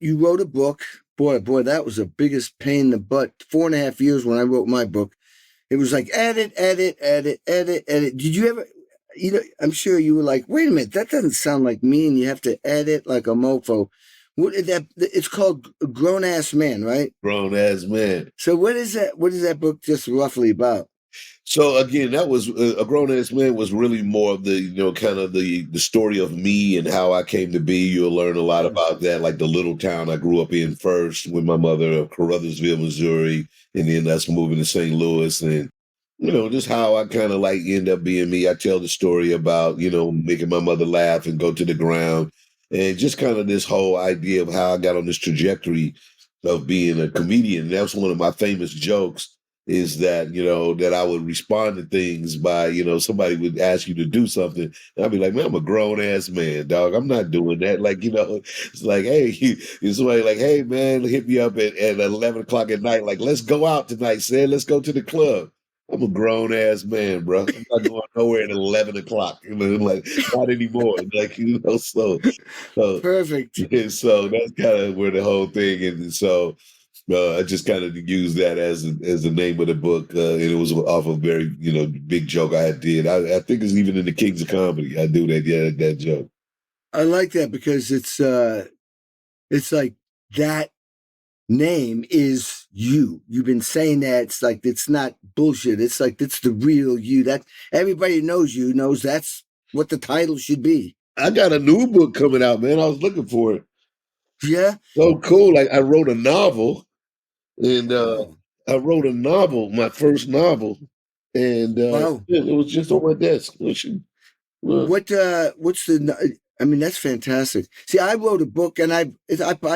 you wrote a book. Boy, that was the biggest pain in the butt. 4.5 years when I wrote my book. It was like edit. Did you ever, I'm sure you were like, wait a minute, that doesn't sound like me, and you have to edit like a mofo. It's called Grown Ass Man, right? Grown Ass Man. So what is that? What is that book just roughly about? So again, that was A Grown Ass Man was really more of the, kind of the story of me and how I came to be. You'll learn a lot about that, like the little town I grew up in first with my mother of Caruthersville, Missouri, and then us moving to St. Louis, and just how I kind of like end up being me. I tell the story about, making my mother laugh and go to the ground, and just kind of this whole idea of how I got on this trajectory of being a comedian. And that was one of my famous jokes, is that, that I would respond to things by, somebody would ask you to do something. And I'd be like, man, I'm a grown ass man, dog. I'm not doing that. Like, it's like, hey, somebody like, hey, man, hit me up at 11 o'clock at night. Like, let's go out tonight, Sid. Let's go to the club. I'm a grown ass man, bro. I'm not going nowhere at 11 o'clock. Like, not anymore. Like, so Perfect. so that's kind of where the whole thing is. And so I just kind of used that as the name of the book, and it was off a very big joke I did. I think it's even in the Kings of Comedy. I do that joke. I like that because it's like that name is you. You've been saying that. It's like, it's not bullshit. It's like, it's the real you. That everybody knows you knows that's what the title should be. I got a new book coming out, man. I was looking for it. Yeah. So cool. Like, I wrote a novel, and I wrote a novel, my first novel, and wow. it was just on my desk. What's the? I mean, that's fantastic. See, I wrote a book and I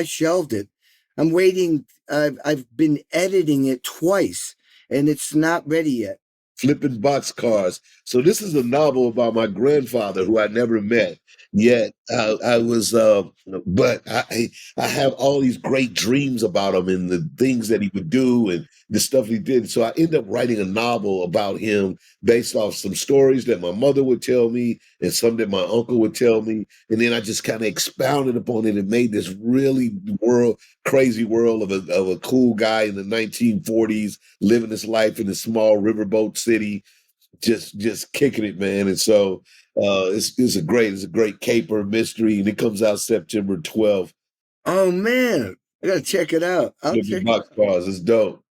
shelved it. I'm waiting. I've been editing it twice, and it's not ready yet. Flipping Boxcars. So this is a novel about my grandfather, who I never met. Yet I was, but I have all these great dreams about him and the things that he would do and the stuff he did. So I ended up writing a novel about him based off some stories that my mother would tell me and some that my uncle would tell me. And then I just kind of expounded upon it and made this really crazy world of a cool guy in the 1940s living his life in a small riverboat city, just kicking it, man. And so it's a great caper mystery, and it comes out September 12th. Oh man, I gotta check it out. Boxcars, it's dope.